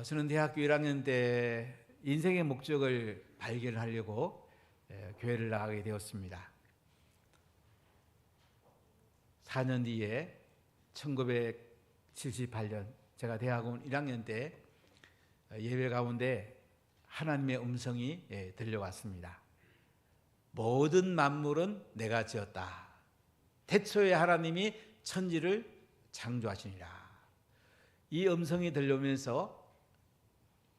저는 대학교 1학년 때 인생의 목적을 발견하려고 교회를 나가게 되었습니다. 4년 뒤에 1978년 제가 대학원 1학년 때 예배 가운데 하나님의 음성이 들려왔습니다. 모든 만물은 내가 지었다. 태초에 하나님이 천지를 창조하시니라. 이 음성이 들려오면서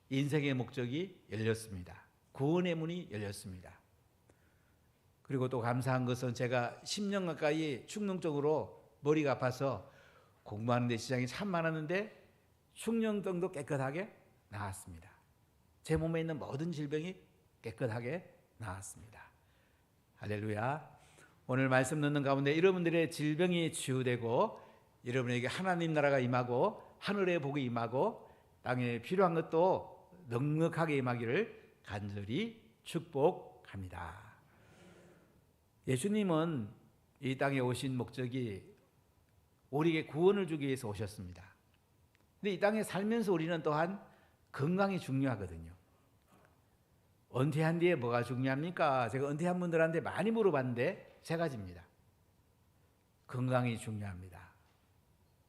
인생의 목적이 열렸습니다. 구원의 문이 열렸습니다. 그리고 또 감사한 것은 제가 10년 가까이 충농증으로 머리가 아파서 공부하는 데 지장이 참 많았는데 충농증도 깨끗하게 나았습니다. 제 몸에 있는 모든 질병이 깨끗하게 나았습니다. 할렐루야. 오늘 말씀 듣는 가운데 여러분들의 질병이 치유되고 여러분에게 하나님 나라가 임하고 하늘의 복이 임하고 땅에 필요한 것도 넉넉하게 임하기를 간절히 축복합니다. 예수님은 이 땅에 오신 목적이 우리에게 구원을 주기 위해서 오셨습니다. 근데 이 땅에 살면서 우리는 또한 건강이 중요하거든요. 은퇴한 뒤에 뭐가 중요합니까? 제가 은퇴한 분들한테 많이 물어봤는데 세 가지입니다. 건강이 중요합니다.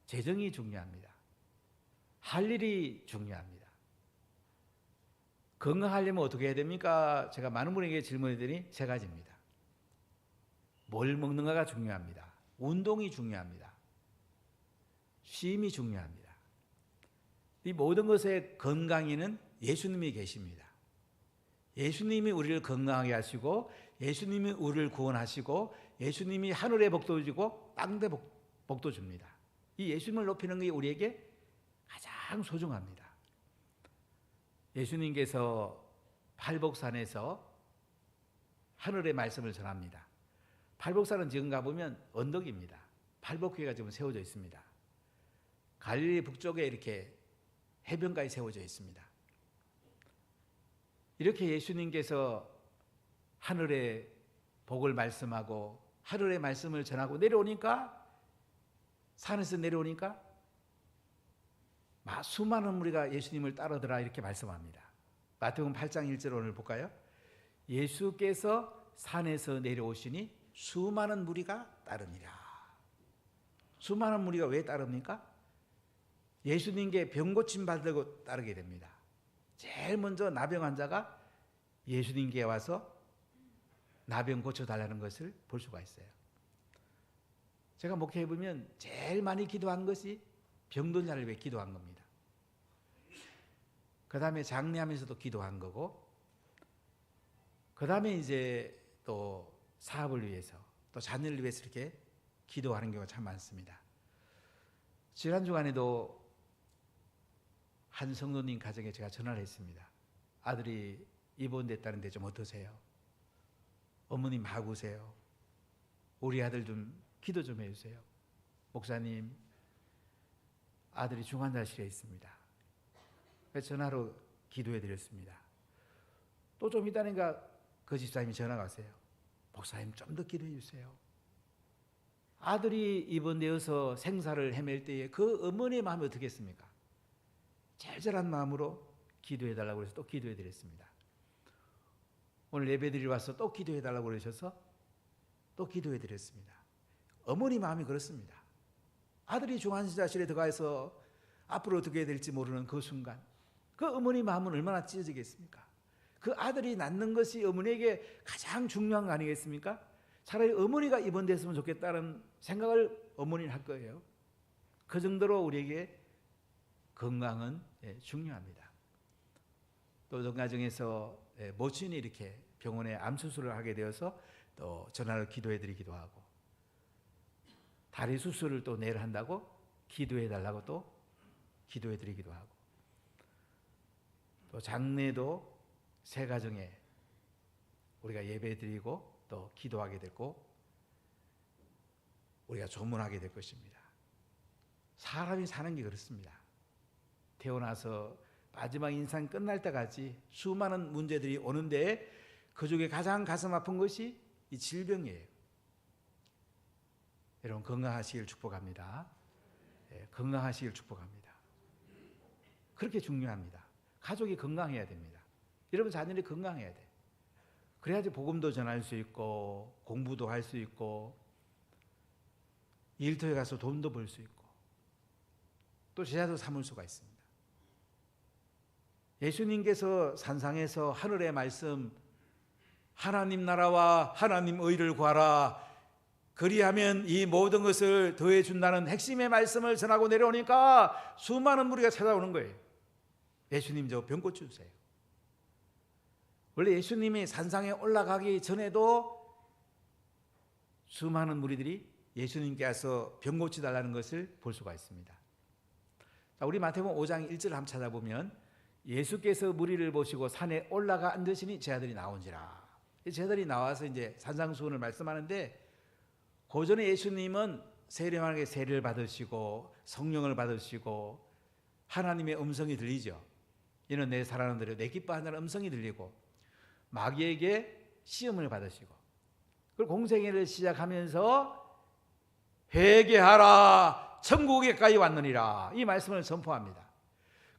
재정이 중요합니다. 할 일이 중요합니다. 건강하려면 어떻게 해야 됩니까? 제가 많은 분에게 질문했더니 세 가지입니다. 뭘 먹는가가 중요합니다. 운동이 중요합니다. 쉼이 중요합니다. 이 모든 것의 건강에는 예수님이 계십니다. 예수님이 우리를 건강하게 하시고 예수님이 우리를 구원하시고 예수님이 하늘의 복도 주고 땅의 복도 줍니다. 이 예수님을 높이는 게 우리에게 가장 소중합니다. 예수님께서 팔복산에서 하늘의 말씀을 전합니다. 팔복산은 지금 가보면 언덕입니다. 팔복교회가 지금 세워져 있습니다. 갈릴리 북쪽에 이렇게 해변가에 세워져 있습니다. 이렇게 예수님께서 하늘의 복을 말씀하고 하늘의 말씀을 전하고 내려오니까 산에서 내려오니까 수많은 무리가 예수님을 따르더라 이렇게 말씀합니다. 마태복음 8장 1절 오늘 볼까요? 예수께서 산에서 내려오시니 수많은 무리가 따르니라. 수많은 무리가 왜 따릅니까? 예수님께 병 고침 받으려고 따르게 됩니다. 제일 먼저 나병 환자가 예수님께 와서 나병 고쳐달라는 것을 볼 수가 있어요. 제가 목회해보면 제일 많이 기도한 것이 병든 자를 위해 기도한 겁니다. 그 다음에 장례하면서도 기도한 거고, 그 다음에 이제 또 사업을 위해서, 또 자녀를 위해서 이렇게 기도하는 경우가 참 많습니다. 지난 주간에도 한 성도님 가정에 제가 전화를 했습니다. 아들이 입원됐다는데 좀 어떠세요? 어머님 아구세요. 우리 아들 좀 기도 좀 해주세요. 목사님, 아들이 중환자실에 있습니다. 그래서 전화로 기도해 드렸습니다. 또 좀 있다니까 그 집사님이 전화가 왔어요. 목사님 좀 더 기도해 주세요. 아들이 입원되어서 생사를 헤맬 때에 그 어머니의 마음이 어떻겠습니까? 절절한 마음으로 기도해 달라고 해서 또 기도해 드렸습니다. 오늘 예배드리러 와서 또 기도해 달라고 그러셔서 또 기도해 드렸습니다. 어머니 마음이 그렇습니다. 아들이 중환자실에 들어가서 앞으로 어떻게 될지 모르는 그 순간 그 어머니 마음은 얼마나 찢어지겠습니까? 그 아들이 낳는 것이 어머니에게 가장 중요한 거 아니겠습니까? 차라리 어머니가 입원됐으면 좋겠다는 생각을 어머니는 할 거예요. 그 정도로 우리에게 건강은 중요합니다. 또 어떤 가정에서 모친이 이렇게 병원에 암수술을 하게 되어서 또 전화로 기도해 드리기도 하고, 다리 수술을 또 내일 한다고 기도해 달라고 또 기도해 드리기도 하고, 또 장례도 새 가정에 우리가 예배 드리고 또 기도하게 되고 우리가 조문하게 될 것입니다. 사람이 사는 게 그렇습니다. 태어나서 마지막 인생 끝날 때까지 수많은 문제들이 오는데 그중에 가장 가슴 아픈 것이 이 질병이에요. 여러분 건강하시길 축복합니다. 건강하시길 축복합니다. 그렇게 중요합니다. 가족이 건강해야 됩니다. 여러분 자녀들이 건강해야 돼. 그래야지 복음도 전할 수 있고 공부도 할 수 있고 일터에 가서 돈도 벌 수 있고 또 제자도 삼을 수가 있습니다. 예수님께서 산상에서 하늘의 말씀, 하나님 나라와 하나님 의를 구하라, 그리하면 이 모든 것을 더해 준다는 핵심의 말씀을 전하고 내려오니까 수많은 무리가 찾아오는 거예요. 예수님 저 병 고쳐주세요. 원래 예수님이 산상에 올라가기 전에도 수많은 무리들이 예수님께 와서 병 고쳐달라는 것을 볼 수가 있습니다. 자, 우리 마태복음 5장 1절을 한번 찾아보면 예수께서 무리를 보시고 산에 올라가 앉으시니 제자들이 나온지라. 제자들이 나와서 이제 산상수훈을 말씀하는데, 그 전에 예수님은 세례만하게 세례를 받으시고 성령을 받으시고 하나님의 음성이 들리죠. 이는 내 사랑하는 들여 내 기뻐한다는 음성이 들리고, 마귀에게 시험을 받으시고, 그리고 공생애를 시작하면서 회개하라 천국에 가까이 왔느니라 이 말씀을 선포합니다.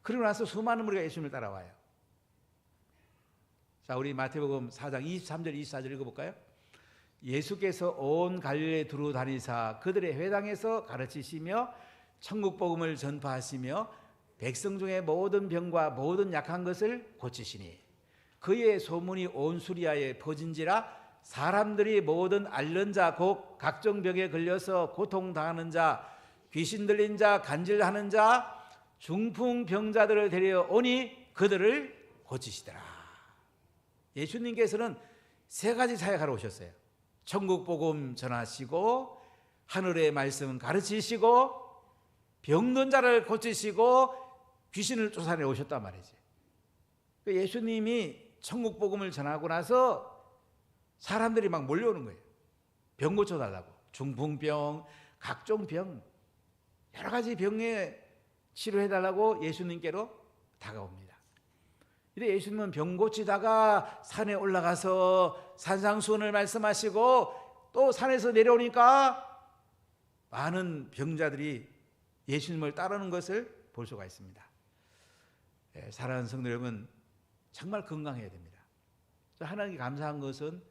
그러고 나서 수많은 무리가 예수님을 따라와요. 자, 우리 마태복음 4장 23절 24절 읽어볼까요? 예수께서 온 갈릴리에 두루 다니사 그들의 회당에서 가르치시며 천국 복음을 전파하시며 백성 중에 모든 병과 모든 약한 것을 고치시니 그의 소문이 온 수리아에 퍼진지라. 사람들이 모든 앓는 자 곧 각종 병에 걸려서 고통당하는 자, 귀신 들린 자, 간질하는 자, 중풍병자들을 데려오니 그들을 고치시더라. 예수님께서는 세 가지 사역하러 오셨어요. 천국 복음 전하시고, 하늘의 말씀 가르치시고, 병든 자를 고치시고, 귀신을 쫓아내 오셨단 말이지. 예수님이 천국 복음을 전하고 나서 사람들이 막 몰려오는 거예요. 병 고쳐달라고. 중풍병, 각종 병, 여러 가지 병에 치료해달라고 예수님께로 다가옵니다. 근데 예수님은 병 고치다가 산에 올라가서 산상수훈을 말씀하시고 또 산에서 내려오니까 많은 병자들이 예수님을 따르는 것을 볼 수가 있습니다. 사랑하는 성도 여러분, 정말 건강해야 됩니다. 하나님께 감사한 것은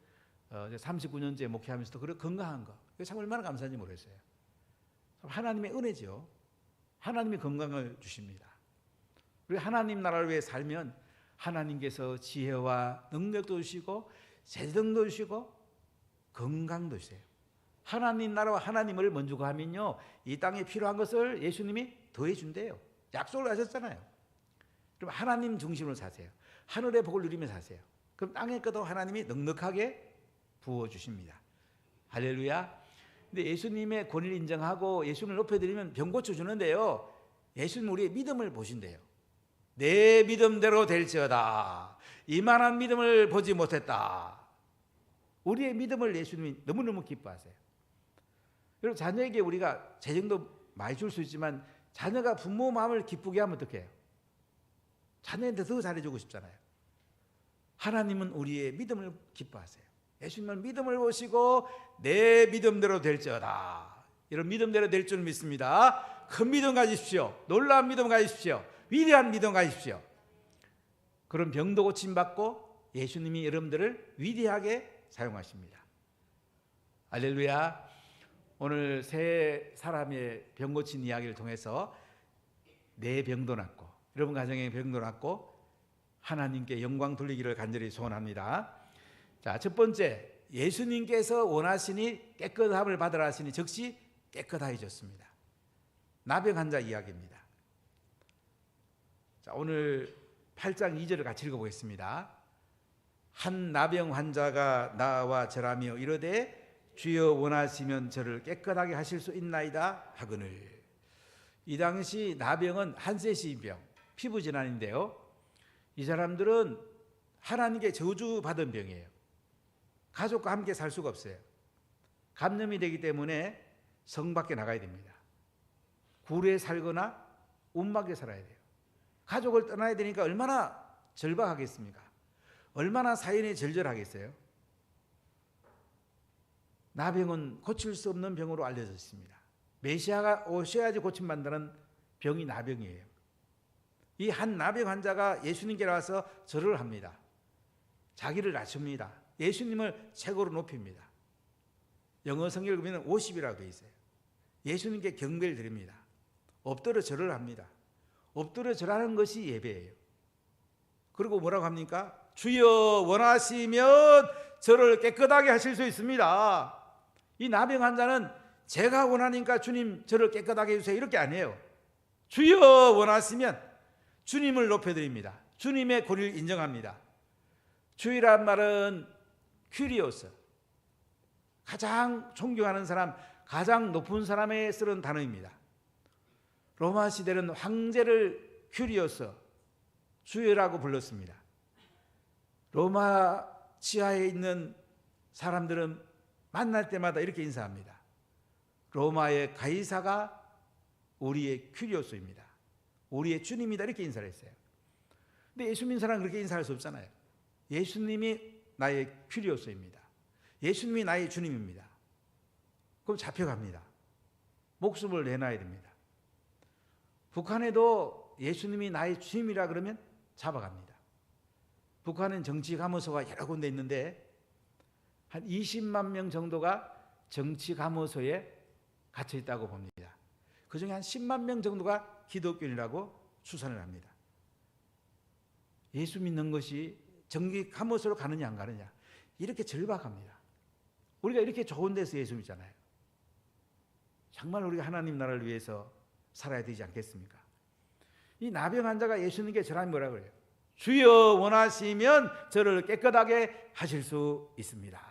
39년째 목회하면서도 그런 건강한 거, 참 얼마나 감사한지 모르겠어요. 하나님의 은혜죠. 하나님이 건강을 주십니다. 그리고 하나님 나라를 위해 살면 하나님께서 지혜와 능력도 주시고 재정도 주시고 건강도 주세요. 하나님 나라와 하나님을 먼저 구하면요, 이 땅에 필요한 것을 예수님이 더해 준대요. 약속을 하셨잖아요. 그럼 하나님 중심으로 사세요. 하늘의 복을 누리며 사세요. 그럼 땅의 것도 하나님이 넉넉하게 부어주십니다. 할렐루야. 근데 예수님의 권위를 인정하고 예수님을 높여드리면 병 고쳐주는데요, 예수님 우리의 믿음을 보신대요. 내 믿음대로 될지어다. 이만한 믿음을 보지 못했다. 우리의 믿음을 예수님이 너무너무 기뻐하세요. 여러분, 자녀에게 우리가 재정도 많이 줄 수 있지만 자녀가 부모 마음을 기쁘게 하면 어떡해요? 자녀한테 더 잘해주고 싶잖아요. 하나님은 우리의 믿음을 기뻐하세요. 예수님은 믿음을 보시고 내 믿음대로 될지어다. 이런 믿음대로 될 줄 믿습니다. 큰 믿음 가지십시오. 놀라운 믿음 가지십시오. 위대한 믿음 가지십시오. 그런 병도 고침받고 예수님이 여러분들을 위대하게 사용하십니다. 할렐루야. 오늘 세 사람의 병 고친 이야기를 통해서 내 병도 낫고 여러분 가정의 병도 낫고 하나님께 영광 돌리기를 간절히 소원합니다. 자, 첫 번째, 예수님께서 원하시니 깨끗함을 받으라 하시니 즉시 깨끗해졌습니다. 나병 환자 이야기입니다. 자, 오늘 8장 2절을 같이 읽어보겠습니다. 한 나병 환자가 나와 절하며 이르되 주여 원하시면 저를 깨끗하게 하실 수 있나이다 하거늘. 이 당시 나병은 한세시병, 피부질환인데요, 이 사람들은 하나님께 저주받은 병이에요. 가족과 함께 살 수가 없어요. 감염이 되기 때문에 성 밖에 나가야 됩니다. 굴에 살거나 움막에 살아야 돼요. 가족을 떠나야 되니까 얼마나 절박하겠습니까? 얼마나 사연이 절절하겠어요? 나병은 고칠 수 없는 병으로 알려져 있습니다. 메시아가 오셔야지 고침받는 병이 나병이에요. 이 한 나병 환자가 예수님께 와서 절을 합니다. 자기를 낮춥니다. 예수님을 최고로 높입니다. 영어 성경을 보면 50이라고 되어 있어요. 예수님께 경배를 드립니다. 엎드려 절을 합니다. 엎드려 절하는 것이 예배예요. 그리고 뭐라고 합니까? 주여 원하시면 저를 깨끗하게 하실 수 있습니다. 이 나병 환자는 제가 원하니까 주님 저를 깨끗하게 해주세요 이렇게 안 해요. 주여 원하시면 주님을 높여드립니다. 주님의 권위를 인정합니다. 주의란 말은 큐리오스, 가장 존경하는 사람, 가장 높은 사람에 쓰는 단어입니다. 로마 시대는 황제를 큐리오스, 주여라고 불렀습니다. 로마 지하에 있는 사람들은 만날 때마다 이렇게 인사합니다. 로마의 가이사가 우리의 큐리오스입니다. 우리의 주님이다 이렇게 인사를 했어요. 근데 예수 믿는 사람은 그렇게 인사할 수 없잖아요. 예수님이 나의 큐리오스입니다. 예수님이 나의 주님입니다. 그럼 잡혀갑니다. 목숨을 내놔야 됩니다. 북한에도 예수님이 나의 주님이라 그러면 잡아갑니다. 북한은 정치 감호소가 여러 군데 있는데 한 20만 명 정도가 정치 감호소에 갇혀 있다고 봅니다. 그중에 한 10만 명 정도가 기독교인이라고 추산을 합니다. 예수 믿는 것이 정치 감호소로 가느냐 안 가느냐 이렇게 절박합니다. 우리가 이렇게 좋은 데서 예수 믿잖아요. 정말 우리가 하나님 나라를 위해서 살아야 되지 않겠습니까? 이 나병 환자가 예수님께 절하면 뭐라고 그래요? 주여 원하시면 저를 깨끗하게 하실 수 있습니다.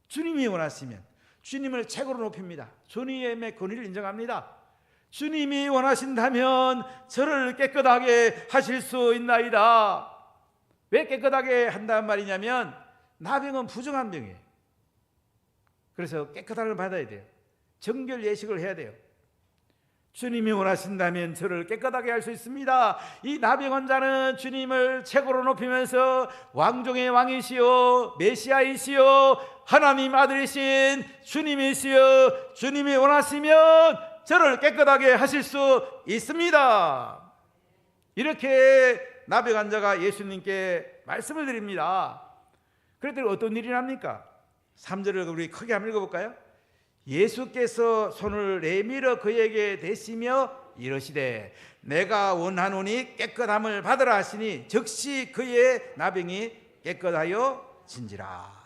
주님이 원하시면 주님을 최고로 높입니다. 주님의 권위를 인정합니다. 주님이 원하신다면 저를 깨끗하게 하실 수 있나이다. 왜 깨끗하게 한다는 말이냐면 나병은 부정한 병이에요. 그래서 깨끗함을 받아야 돼요. 정결 예식을 해야 돼요. 주님이 원하신다면 저를 깨끗하게 할 수 있습니다. 이 나병 환자는 주님을 최고로 높이면서 왕중의 왕이시요 메시아이시요 하나님 아들이신 주님이시여 주님이 원하시면 저를 깨끗하게 하실 수 있습니다. 이렇게 나병 환자가 예수님께 말씀을 드립니다. 그랬더니 어떤 일이 납니까? 3절을 우리 크게 한번 읽어볼까요? 예수께서 손을 내밀어 그에게 대시며 이르시되 내가 원하노니 깨끗함을 받으라 하시니 즉시 그의 나병이 깨끗하여 진지라.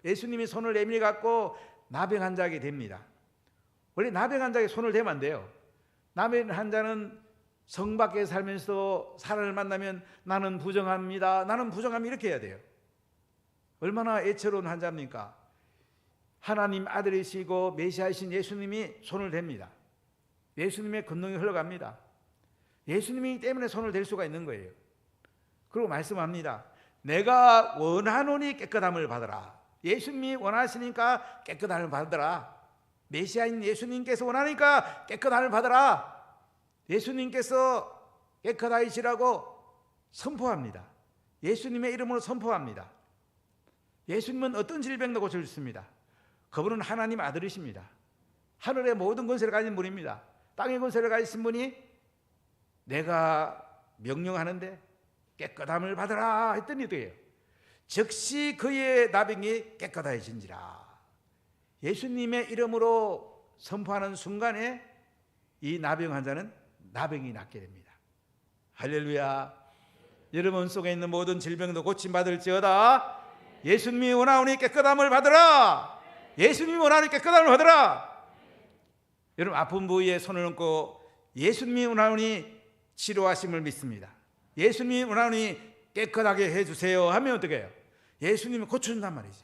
예수님이 손을 내밀어 갖고 나병 환자에게 됩니다. 원래 나병 환자에게 손을 대면 안 돼요. 나병 환자는 성 밖에 살면서 사람을 만나면 나는 부정합니다. 나는 부정합니다 이렇게 해야 돼요. 얼마나 애처로운 환자입니까? 하나님 아들이시고 메시아이신 예수님이 손을 댑니다. 예수님의 권능이 흘러갑니다. 예수님이 때문에 손을 댈 수가 있는 거예요. 그리고 말씀합니다. 내가 원하노니 깨끗함을 받으라. 예수님이 원하시니까 깨끗함을 받으라. 메시아인 예수님께서 원하니까 깨끗함을 받으라. 예수님께서 깨끗하시라고 선포합니다. 예수님의 이름으로 선포합니다. 예수님은 어떤 질병도 고쳐주십니다. 그분은 하나님 아들이십니다. 하늘의 모든 권세를 가진 분입니다. 땅의 권세를 가지신 분이 내가 명령하는데 깨끗함을 받으라 했더니 어때요? 즉시 그의 나병이 깨끗해진지라. 예수님의 이름으로 선포하는 순간에 이 나병 환자는 나병이 낫게 됩니다. 할렐루야. 여러분 속에 있는 모든 질병도 고침받을지어다. 예수님이 원하오니 깨끗함을 받으라. 예수님이 원하오니 깨끗함을 받으라. 여러분 아픈 부위에 손을 얹고 예수님이 원하오니 치료하심을 믿습니다. 예수님이 원하오니 깨끗하게 해주세요 하면 어떻게 해요? 예수님이 고쳐준단 말이지.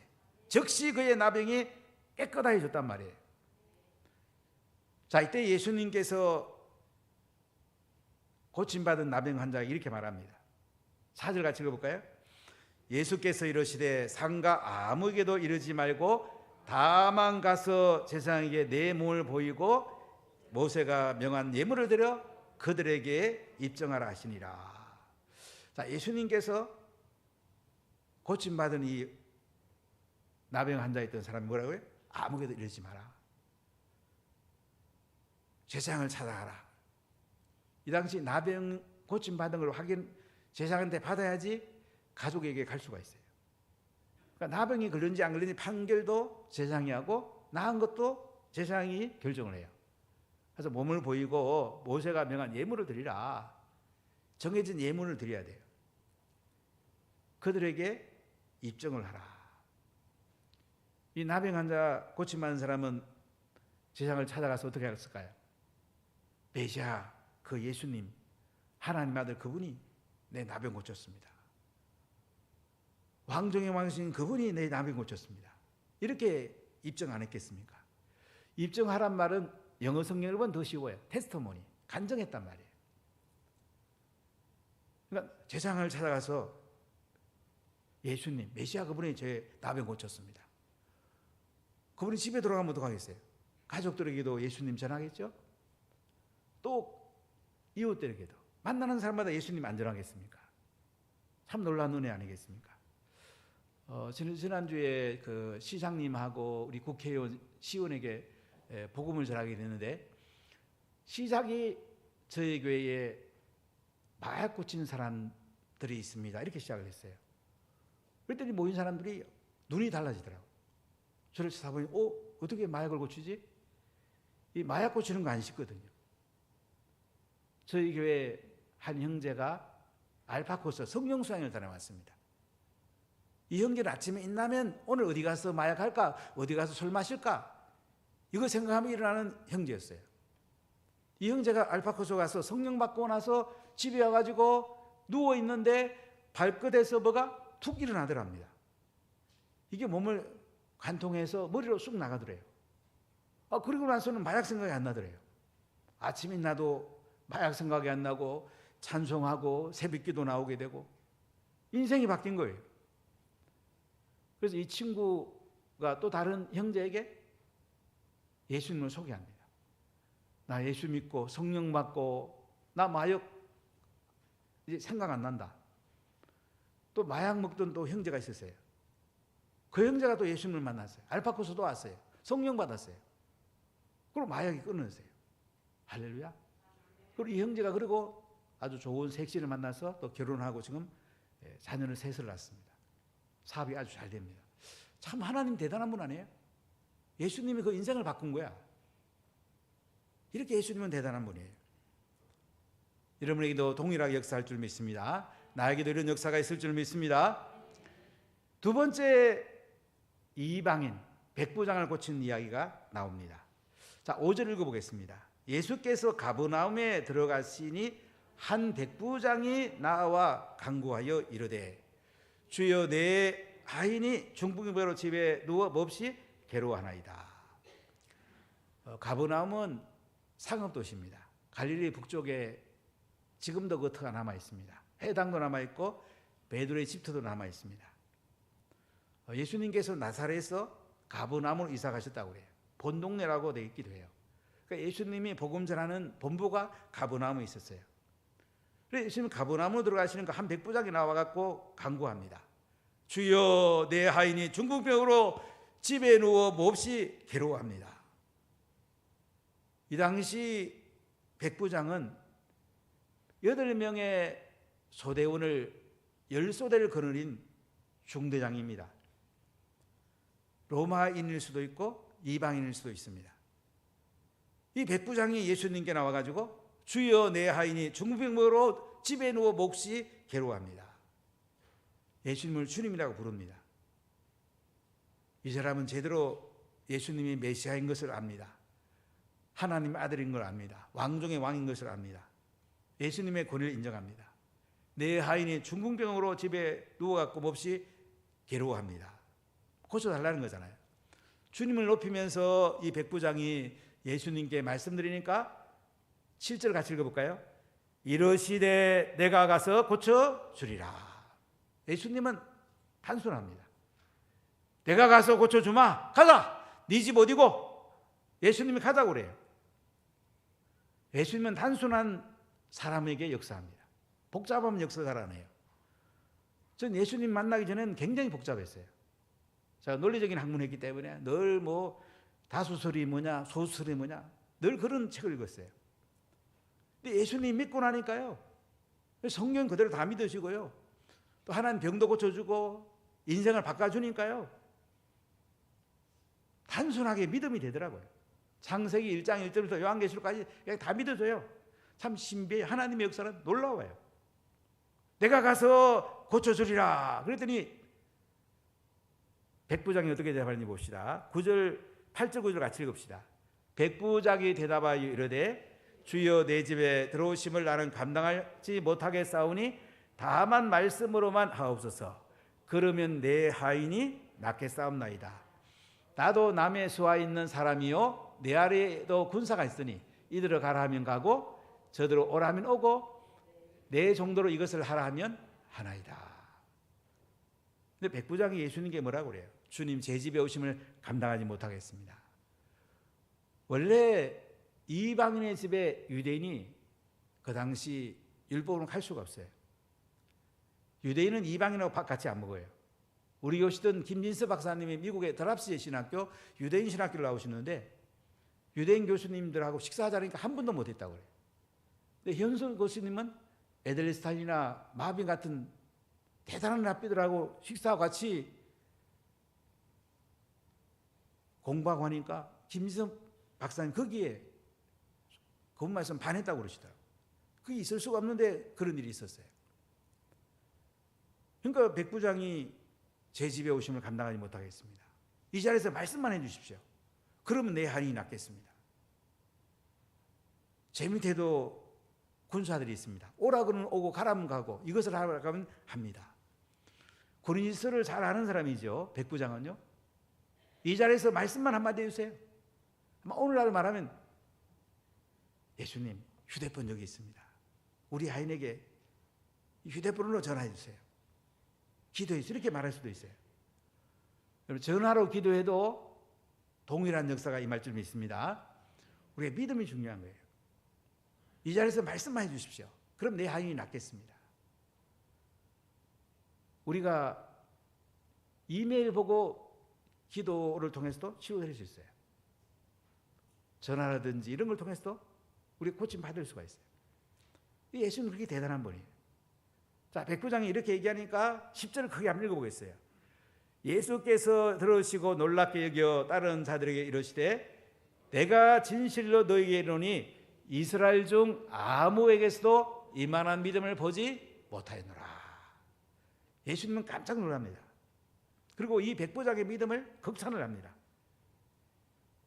즉시 그의 나병이 깨끗해졌단 말이에요. 자, 이때 예수님께서 고침받은 나병 환자가 이렇게 말합니다. 4절 같이 읽어볼까요? 예수께서 이르시되 상가 아무에게도 이르지 말고 다만 가서 제사장에게 내 몸을 보이고 모세가 명한 예물을 드려 그들에게 입증하라 하시니라. 자, 예수님께서 고침받은 이 나병 환자였던 사람이 뭐라고요? 아무에게도 이르지 마라. 제사장을 찾아가라. 이 당시 나병 고침받은 걸 확인 제사장한테 받아야지 가족에게 갈 수가 있어요. 그러니까 나병이 걸렸는지 안 걸렸는지 판결도 제사장이 하고 나은 것도 제사장이 결정을 해요. 그래서 몸을 보이고 모세가 명한 예물을 드리라. 정해진 예물을 드려야 돼요. 그들에게 입증을 하라. 이 나병 환자 고침받은 사람은 제사장을 찾아가서 어떻게 했을까요? 메시아 그 예수님 하나님 아들 그분이 내 나병 고쳤습니다. 왕중의 왕신 그분이 내 나병 고쳤습니다. 이렇게 입증 안 했겠습니까? 입증하란 말은 영어 성경을 보면 더 쉬워요. 테스트모니, 간증했단 말이에요. 그러니까 제사장을 찾아가서 예수님, 메시아 그분이 제 나병 고쳤습니다. 그분이 집에 돌아가면 어떡하겠어요? 가족들에게도 예수님 전하겠죠? 또 이웃들에게도 만나는 사람마다 예수님 안 전하겠습니까? 참 놀라운 은혜 아니겠습니까? 지난주에 그 시장님하고 우리 국회의원 시원에게 복음을 전하게 됐는데 시작이 저희 교회에 마약 고친 사람들이 있습니다. 이렇게 시작을 했어요. 그랬더니 모인 사람들이 눈이 달라지더라고요. 저를 쳐다보니 어떻게 마약을 고치지? 이 마약 고치는 거 안 쉽거든요. 저희 교회 한 형제가 알파코스 성령 수양을 다녀왔습니다. 이 형제는 아침에 일어나면 오늘 어디 가서 마약할까? 어디 가서 술 마실까? 이거 생각하면 일어나는 형제였어요. 이 형제가 알파코스 가서 성령 받고 나서 집에 와가지고 누워있는데 발끝에서 뭐가 툭 일어나더랍니다. 이게 몸을 관통해서 머리로 쑥 나가더래요. 그리고 나서는 마약 생각이 안 나더래요. 아침에 나도 마약 생각이 안 나고 찬송하고 새벽기도 나오게 되고 인생이 바뀐 거예요. 그래서 이 친구가 또 다른 형제에게 예수님을 소개합니다. 나 예수 믿고 성령 받고 나 마약 이제 생각 안 난다. 또 마약 먹던 또 형제가 있었어요. 그 형제가 또 예수님을 만났어요. 알파코스도 왔어요. 성령 받았어요. 그리고 마약이 끊어졌어요. 할렐루야. 그리고 이 형제가 그리고 아주 좋은 색시를 만나서 또 결혼하고 지금 자녀를 셋을 낳았습니다. 사업이 아주 잘 됩니다. 참 하나님 대단한 분 아니에요? 예수님이 그 인생을 바꾼 거야. 이렇게 예수님은 대단한 분이에요. 여러분에게도 동일하게 역사할 줄 믿습니다. 나에게도 이런 역사가 있을 줄 믿습니다. 두 번째 이방인 백부장을 고친 이야기가 나옵니다. 자, 5절 읽어보겠습니다. 예수께서 가버나움에 들어가시니 한 백부장이 나와 간구하여 이르되 주여 내 하인이 중풍병으로 집에 누워 몹시 괴로워하나이다. 가버나움은 상업도시입니다. 갈릴리 북쪽에 지금도 그 터가 남아 있습니다. 회당도 남아 있고 베드로의 집터도 남아 있습니다. 예수님께서 나사렛에서 가버나움으로 이사 가셨다고 그래요. 본동네라고 되어 있기도 해요. 그러니까 예수님이 복음 전하는 본부가 가버나움에 있었어요. 그래서 예수님 가버나움으로 들어가시는 그 한 백부장이 나와갖고 간구합니다. 주여 내 하인이 중풍병으로 집에 누워 몹시 괴로워합니다. 이 당시 백부장은 8명의 소대원을 10소대를 거느린 중대장입니다. 로마인일 수도 있고 이방인일 수도 있습니다. 이 백부장이 예수님께 나와가지고 주여 내 하인이 중풍병으로 집에 누워 몹시 괴로워합니다. 예수님을 주님이라고 부릅니다. 이 사람은 제대로 예수님이 메시아인 것을 압니다. 하나님 아들인 걸 압니다. 왕중의 왕인 것을 압니다. 예수님의 권위를 인정합니다. 내 하인이 중풍병으로 집에 누워갖고 몹시 괴로워합니다. 고쳐달라는 거잖아요. 주님을 높이면서 이 백부장이 예수님께 말씀드리니까 7절 같이 읽어볼까요? 이르시되 내가 가서 고쳐주리라. 예수님은 단순합니다. 내가 가서 고쳐주마. 가자. 네 집 어디고? 예수님이 가자고 그래요. 예수님은 단순한 사람에게 역사합니다. 복잡하면 역사 잘 안 해요. 전 예수님 만나기 전에는 굉장히 복잡했어요. 제가 논리적인 학문을 했기 때문에 늘 뭐 다수설이 뭐냐 소설이 뭐냐 늘 그런 책을 읽었어요. 근데 예수님 믿고 나니까요 성경 그대로 다 믿으시고요. 또 하나님 병도 고쳐주고 인생을 바꿔주니까요. 단순하게 믿음이 되더라고요. 창세기 1장 1절부터 요한계시록까지 그냥 다 믿어줘요. 참 신비해. 하나님의 역사는 놀라워요. 내가 가서 고쳐주리라. 그랬더니 백부장이 어떻게 대답하는지 봅시다. 8절 9절 같이 읽읍시다. 백부장이 대답하여 이르되 주여 내 집에 들어오심을 나는 감당하지 못하겠사오니 다만 말씀으로만 하옵소서. 그러면 내 하인이 낫겠사옵나이다. 나도 남의 수하에 있는 사람이요 내 아래에도 군사가 있으니 이들을 가라 하면 가고 저들을 오라 하면 오고 내 정도로 이것을 하라 하면 하나이다. 근데 백부장이 예수님께 뭐라고 그래요? 주님 제 집에 오심을 감당하지 못하겠습니다. 원래 이방인의 집에 유대인이 그 당시 율법으로 갈 수가 없어요. 유대인은 이방인하고 밥 같이 안 먹어요. 우리 교시던 김진서 박사님이 미국의 드랍시의 신학교 유대인 신학교를 나오시는데 유대인 교수님들하고 식사하자니까 한 번도 못했다고 그래요. 근데 현수 교수님은 에델리스탄이나 마빈 같은 대단한 랍비들하고 식사하고 같이 공부하고 하니까 김진서 박사님 거기에 그 말씀 반했다고 그러시더라고요. 그게 있을 수가 없는데 그런 일이 있었어요. 그러니까 백부장이 제 집에 오심을 감당하지 못하겠습니다. 이 자리에서 말씀만 해주십시오. 그러면 내 한이 낫겠습니다. 제 밑에도 군사들이 있습니다. 오라고는 오고 가라면 가고 이것을 하라고 하면 합니다. 고린도서를 잘 아는 사람이죠. 백부장은요. 이 자리에서 말씀만 한마디 해주세요. 오늘날 말하면 예수님 휴대폰 여기 있습니다. 우리 하인에게 휴대폰으로 전화해 주세요. 기도해 주세요. 이렇게 말할 수도 있어요. 여러분 전화로 기도해도 동일한 역사가 임할 줄 믿습니다. 우리의 믿음이 중요한 거예요. 이 자리에서 말씀만 해 주십시오. 그럼 내 하인이 낫겠습니다. 우리가 이메일 보고 기도를 통해서도 치유될 수 있어요. 전화라든지 이런 걸 통해서도 우리 고침 받을 수가 있어요. 예수는 그렇게 대단한 분이에요. 자, 백부장이 이렇게 얘기하니까 10절을 크게 한번 읽어보겠어요. 예수께서 들으시고 놀랍게 여겨 다른 자들에게 이르시되 내가 진실로 너희에게 이르노니 이스라엘 중 아무에게서도 이만한 믿음을 보지 못하였노라. 예수님은 깜짝 놀랍니다. 그리고 이 백부장의 믿음을 극찬을 합니다.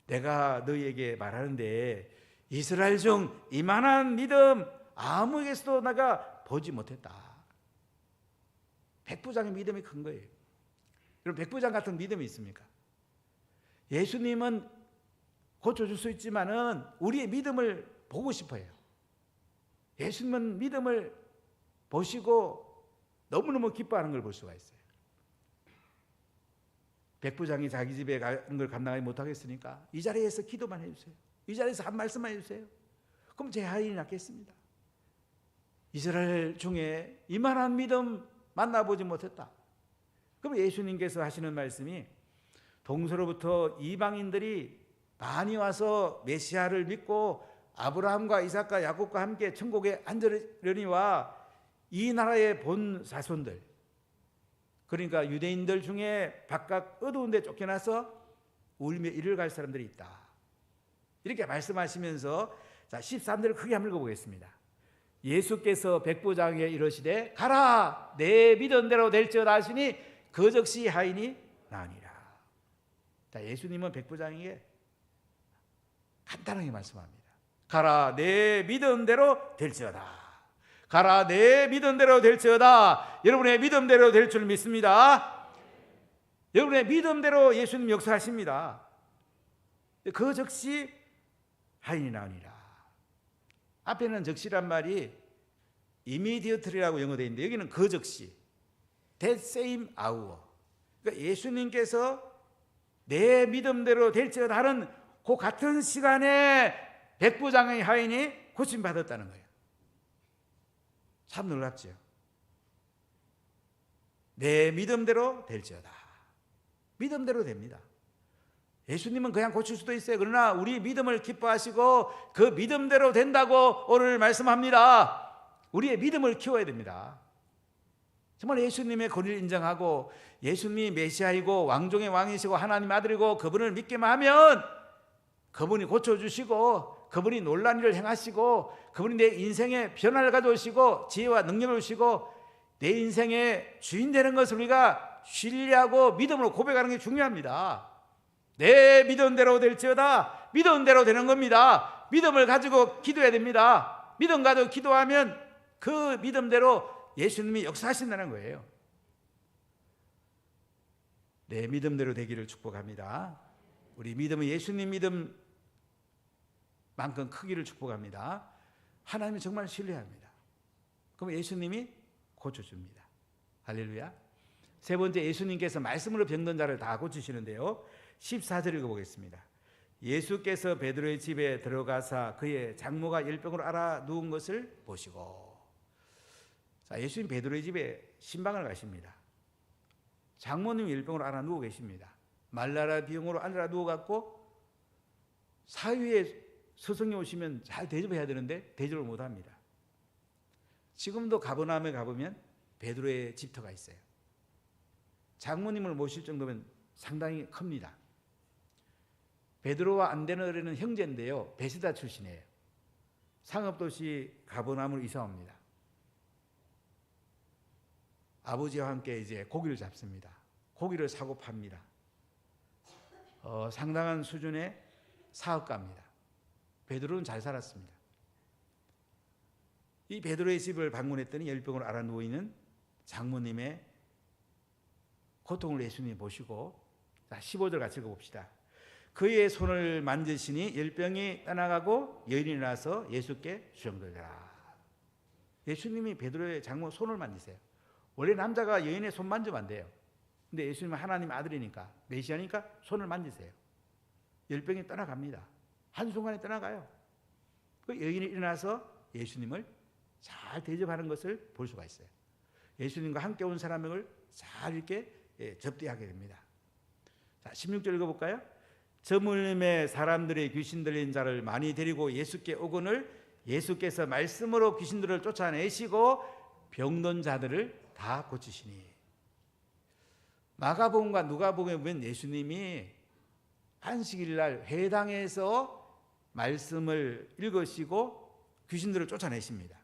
내가 너희에게 말하는데 이스라엘 중 이만한 믿음 아무에게서도 내가 보지 못했다. 백부장의 믿음이 큰 거예요. 여러분 백부장 같은 믿음이 있습니까? 예수님은 고쳐줄 수 있지만은 우리의 믿음을 보고 싶어요. 예수님은 믿음을 보시고 너무너무 기뻐하는 걸 볼 수가 있어요. 백부장이 자기 집에 가는 걸 감당하지 못하겠으니까 이 자리에서 기도만 해주세요. 이 자리에서 한 말씀만 해주세요. 그럼 제 하인이 낫겠습니다. 이스라엘 중에 이만한 믿음 만나보지 못했다. 그럼 예수님께서 하시는 말씀이 동서로부터 이방인들이 많이 와서 메시아를 믿고 아브라함과 이삭과 야곱과 함께 천국에 앉으려니와 이 나라의 본 자손들 그러니까 유대인들 중에 바깥 어두운 데 쫓겨나서 울며 이를 갈 사람들이 있다. 이렇게 말씀하시면서 자 13절을 크게 한번 읽어보겠습니다. 예수께서 백부장에게 이르시되 가라 내 믿음대로 될지어다 하시니 그 즉시 하인이 나으니라. 자 예수님은 백부장에게 간단하게 말씀합니다. 가라 내 믿음대로 될지어다. 가라 내 믿음대로 될지어다. 여러분의 믿음대로 될 줄 믿습니다. 여러분의 믿음대로 예수님 역사하십니다. 그 즉시 하인이 나으니라. 앞에는 즉시란 말이 immediately라고 영어되어 있는데 여기는 그 즉시 that same hour. 그러니까 예수님께서 내 믿음대로 될지어다 하는 그 같은 시간에 백부장의 하인이 고침받았다는 거예요. 참 놀랍죠. 내 믿음대로 될지어다. 믿음대로 됩니다. 예수님은 그냥 고칠 수도 있어요. 그러나 우리 믿음을 기뻐하시고 그 믿음대로 된다고 오늘 말씀합니다. 우리의 믿음을 키워야 됩니다. 정말 예수님의 권위를 인정하고 예수님이 메시아이고 왕중의 왕이시고 하나님 아들이고 그분을 믿기만 하면 그분이 고쳐주시고 그분이 놀라운 일을 행하시고 그분이 내 인생에 변화를 가져오시고 지혜와 능력을 주시고 내 인생의 주인 되는 것을 우리가 신뢰하고 믿음으로 고백하는 게 중요합니다. 내 믿음대로 될지어다. 믿음대로 되는 겁니다. 믿음을 가지고 기도해야 됩니다. 믿음 가지고 기도하면 그 믿음대로 예수님이 역사하신다는 거예요. 내 믿음대로 되기를 축복합니다. 우리 믿음은 예수님 믿음만큼 크기를 축복합니다. 하나님을 정말 신뢰합니다. 그럼 예수님이 고쳐줍니다. 할렐루야. 세 번째, 예수님께서 말씀으로 병든 자를 다 고치시는데요. 14절 읽어보겠습니다. 예수께서 베드로의 집에 들어가사 그의 장모가 열병으로 앓아 누운 것을 보시고. 자, 예수님 베드로의 집에 신방을 가십니다. 장모님이 열병으로 앓아 누워 계십니다. 말라라 비용으로 앓아 누워갖고 사위에 스승이 오시면 잘 대접해야 되는데 대접을 못합니다. 지금도 가버나움에 가보면 베드로의 집터가 있어요. 장모님을 모실 정도면 상당히 큽니다. 베드로와 안데네는 형제인데요. 베세다 출신이에요. 상업도시 가버나움으로 이사 옵니다. 아버지와 함께 이제 고기를 잡습니다. 고기를 사고 팝니다. 상당한 수준의 사업가입니다. 베드로는 잘 살았습니다. 이 베드로의 집을 방문했더니 열병으로 앓아 누워 있는 장모님의 고통을 예수님이 보시고, 자, 15절 같이 읽어봅시다. 그의 손을 만지시니 열병이 떠나가고 여인이 나서 예수께 수정되더라. 예수님이 베드로의 장모 손을 만지세요. 원래 남자가 여인의 손 만지면 안 돼요. 근데 예수님은 하나님 아들이니까, 메시아니까 손을 만지세요. 열병이 떠나갑니다. 한순간에 떠나가요. 그 여인이 일어나서 예수님을 잘 대접하는 것을 볼 수가 있어요. 예수님과 함께 온 사람을 잘 이렇게 접대하게 됩니다. 자, 16절 읽어볼까요? 저물림에 사람들이 귀신 들린 자를 많이 데리고 예수께 오거늘 예수께서 말씀으로 귀신들을 쫓아내시고 병든 자들을 다 고치시니. 마가복음과 누가복음에 보면 예수님이 안식일 날 회당에서 말씀을 읽으시고 귀신들을 쫓아내십니다.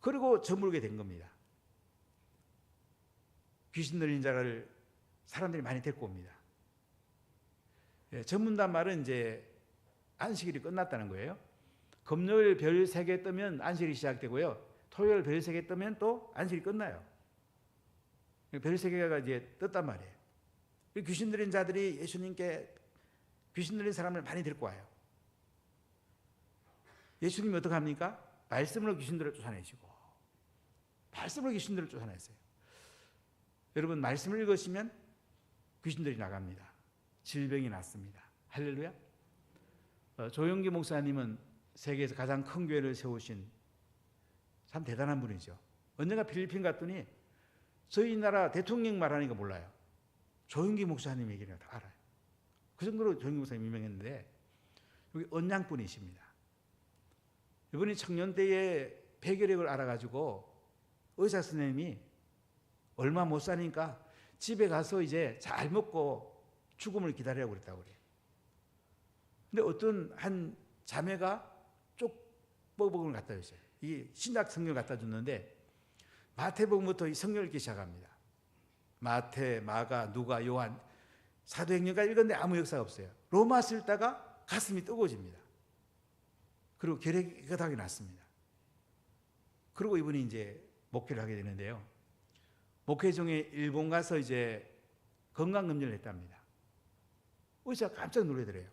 그리고 저물게 된 겁니다. 귀신 들린 자를 사람들이 많이 데리고 옵니다. 전문단 말은 이제 안식일이 끝났다는 거예요. 금요일 별 3개 뜨면 안식일이 시작되고요. 토요일 별 3개 뜨면 또 안식일이 끝나요. 별 3개가 이제 떴단 말이에요. 귀신 들린 자들이 예수님께 귀신 들린 사람을 많이 데리고 와요. 예수님이 어떻게 합니까? 말씀으로 귀신들을 쫓아내시고, 말씀으로 귀신들을 쫓아냈어요. 여러분, 말씀을 읽으시면 귀신들이 나갑니다. 질병이 낫습니다. 할렐루야. 조영기 목사님은 세계에서 가장 큰 교회를 세우신 참 대단한 분이죠. 언젠가 필리핀 갔더니 저희 나라 대통령 말하니까 몰라요. 조영기 목사님 얘기를 다 알아요. 그 정도로 조영기 목사님 유명했는데 여기 언양분이십니다. 이분이 청년 때에 폐결핵을 알아가지고 의사 선생님이 얼마 못 사니까 집에 가서 이제 잘 먹고 죽음을 기다리라고 그랬다고 그래요. 근데 어떤 한 자매가 쪽복음을 갖다 줬어요. 이 신약 성경을 갖다 줬는데 마태복음부터 이 성경을 읽기 시작합니다. 마태, 마가, 누가, 요한, 사도행전까지 읽었는데 아무 역사가 없어요. 로마서 읽다가 가슴이 뜨거워집니다. 그리고 결핵이 깨끗하게 났습니다. 그리고 이분이 이제 목회를 하게 되는데요. 목회 중에 일본 가서 이제 건강검진을 했답니다. 의사가 깜짝 놀라더래요.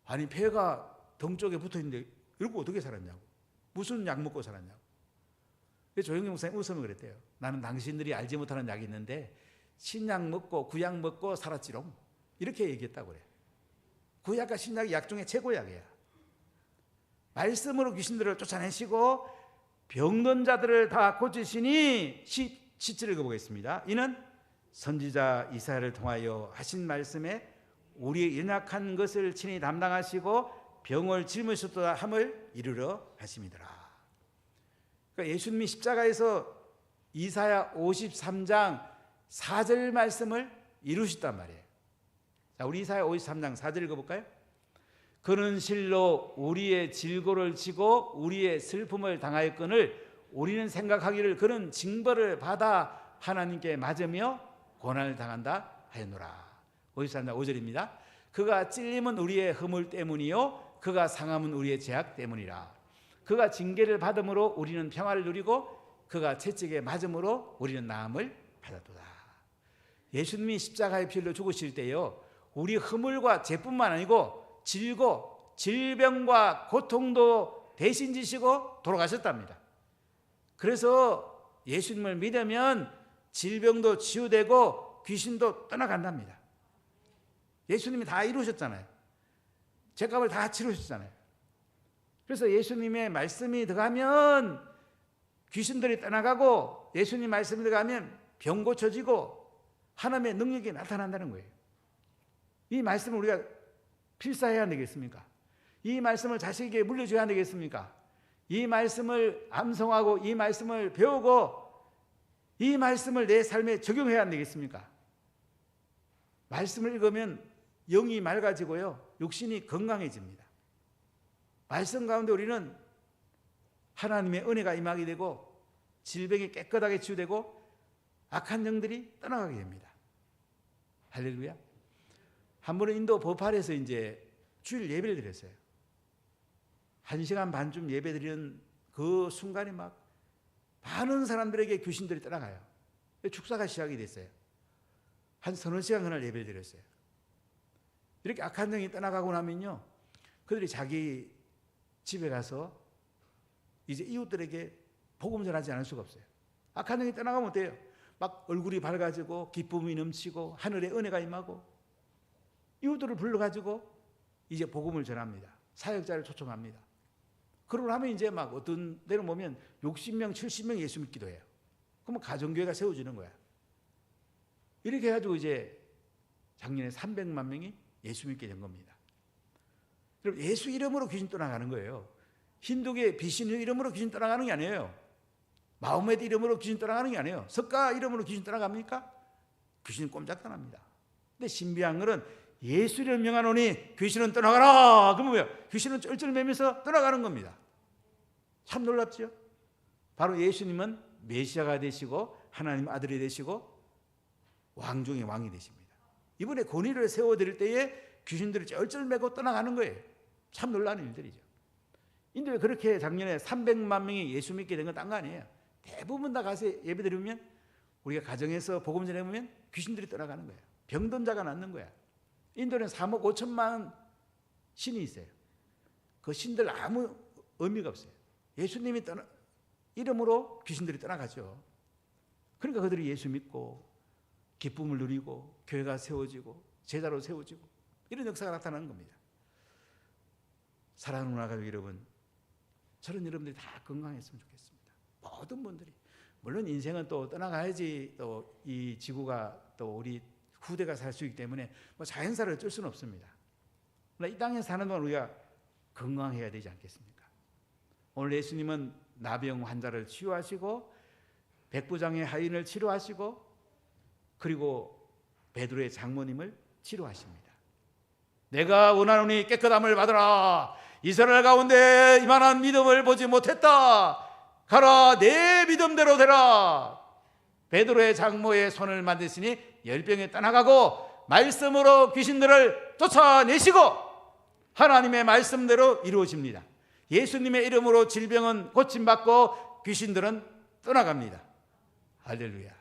아니, 폐가 등 쪽에 붙어있는데 이러고 어떻게 살았냐고. 무슨 약 먹고 살았냐고. 조영기 목사님 웃으면 그랬대요. 나는 당신들이 알지 못하는 약이 있는데 신약 먹고 구약 먹고 살았지롱. 이렇게 얘기했다고 그래요. 구약과 신약이 약 중에 최고약이야. 말씀으로 귀신들을 쫓아내시고 병든 자들을 다 고치시니. 17절 읽어보겠습니다. 이는 선지자 이사야를 통하여 하신 말씀에 우리의 연약한 것을 친히 담당하시고 병을 짊으셨도다 함을 이루려 하심이더라. 그러니까 예수님이 십자가에서 이사야 53장 4절 말씀을 이루셨단 말이에요. 자, 우리 이사야 53장 4절 읽어볼까요? 그는 실로 우리의 질고를 지고 우리의 슬픔을 당하였거늘 우리는 생각하기를 그는 징벌을 받아 하나님께 맞으며 고난을 당한다 하였노라. 53장 5절입니다. 그가 찔림은 우리의 허물 때문이요 그가 상함은 우리의 죄악 때문이라. 그가 징계를 받음으로 우리는 평화를 누리고 그가 채찍에 맞음으로 우리는 나음을 받았도다. 예수님이 십자가의 피로 죽으실 때요 우리 허물과 죄뿐만 아니고 질고 질병과 고통도 대신 지시고 돌아가셨답니다. 그래서 예수님을 믿으면 질병도 치유되고 귀신도 떠나간답니다. 예수님이 다 이루셨잖아요. 죄값을 다 치르셨잖아요. 그래서 예수님의 말씀이 들어가면 귀신들이 떠나가고 예수님 말씀이 들어가면 병 고쳐지고 하나님의 능력이 나타난다는 거예요. 이 말씀을 우리가 필사해야 되겠습니까? 이 말씀을 자식에게 물려줘야 되겠습니까? 이 말씀을 암송하고 이 말씀을 배우고 이 말씀을 내 삶에 적용해야 되겠습니까? 말씀을 읽으면 영이 맑아지고요 육신이 건강해집니다. 말씀 가운데 우리는 하나님의 은혜가 임하게 되고 질병이 깨끗하게 치유되고 악한 영들이 떠나가게 됩니다. 할렐루야. 한 번은 인도 보팔에서 이제 주일 예배를 드렸어요. 1시간 반쯤 예배 드리는 그 순간에 막 많은 사람들에게 귀신들이 떠나가요. 축사가 시작이 됐어요. 한 서너 시간 그날 예배를 드렸어요. 이렇게 악한 영이 떠나가고 나면요 그들이 자기 집에 가서 이제 이웃들에게 복음 전하지 않을 수가 없어요. 악한 영이 떠나가면 어때요? 막 얼굴이 밝아지고 기쁨이 넘치고 하늘의 은혜가 임하고 이웃들을 불러가지고 이제 복음을 전합니다. 사역자를 초청합니다. 그러고 나면 이제 막 어떤 데는 보면 60명 70명 예수 믿기도 해요. 그러면 가정교회가 세워지는 거야. 이렇게 해가지고 이제 작년에 300만 명이 예수 믿게 된 겁니다. 그럼 예수 이름으로 귀신 떠나가는 거예요. 힌두교의 비신의 이름으로 귀신 떠나가는 게 아니에요. 마호메드 이름으로 귀신 떠나가는 게 아니에요. 석가 이름으로 귀신 떠나갑니까? 귀신은 꼼짝 떠납니다. 근데 신비한 것은 예수 이름을 명하노니 귀신은 떠나가라. 그러면 뭐예요? 귀신은 쩔쩔매면서 떠나가는 겁니다. 참 놀랍죠? 바로 예수님은 메시아가 되시고 하나님 아들이 되시고 왕 중의 왕이 되십니다. 이번에 권위를 세워드릴 때에 귀신들이 쩔쩔매고 떠나가는 거예요. 참 놀라운 일들이죠. 인도에 그렇게 작년에 300만 명이 예수 믿게 된 건 딴 거 아니에요. 대부분 다 가서 예배 드리면 우리가 가정에서 복음 전해보면 귀신들이 떠나가는 거예요. 병든 자가 낫는 거야. 인도는 3억 5천만 신이 있어요. 그 신들 아무 의미가 없어요. 예수님이 이름으로 귀신들이 떠나가죠. 그러니까 그들이 예수 믿고 기쁨을 누리고 교회가 세워지고 제자로 세워지고 이런 역사가 나타나는 겁니다. 사랑하는 문화가족 여러분, 저런 여러분들이 다 건강했으면 좋겠습니다. 모든 분들이. 물론 인생은 또 떠나가야지 또 이 지구가 또 우리 후대가 살 수 있기 때문에 뭐 자연사를 어쩔 수는 없습니다. 그러나 이 땅에 사는 동안 우리가 건강해야 되지 않겠습니까? 오늘 예수님은 나병 환자를 치유하시고 백부장의 하인을 치료하시고 그리고 베드로의 장모님을 치료하십니다. 내가 원하노니 깨끗함을 받으라. 이스라엘 가운데 이만한 믿음을 보지 못했다. 가라 내 믿음대로 되라. 베드로의 장모의 손을 만드시니 열병이 떠나가고 말씀으로 귀신들을 쫓아내시고 하나님의 말씀대로 이루어집니다. 예수님의 이름으로 질병은 고침받고 귀신들은 떠나갑니다. 할렐루야.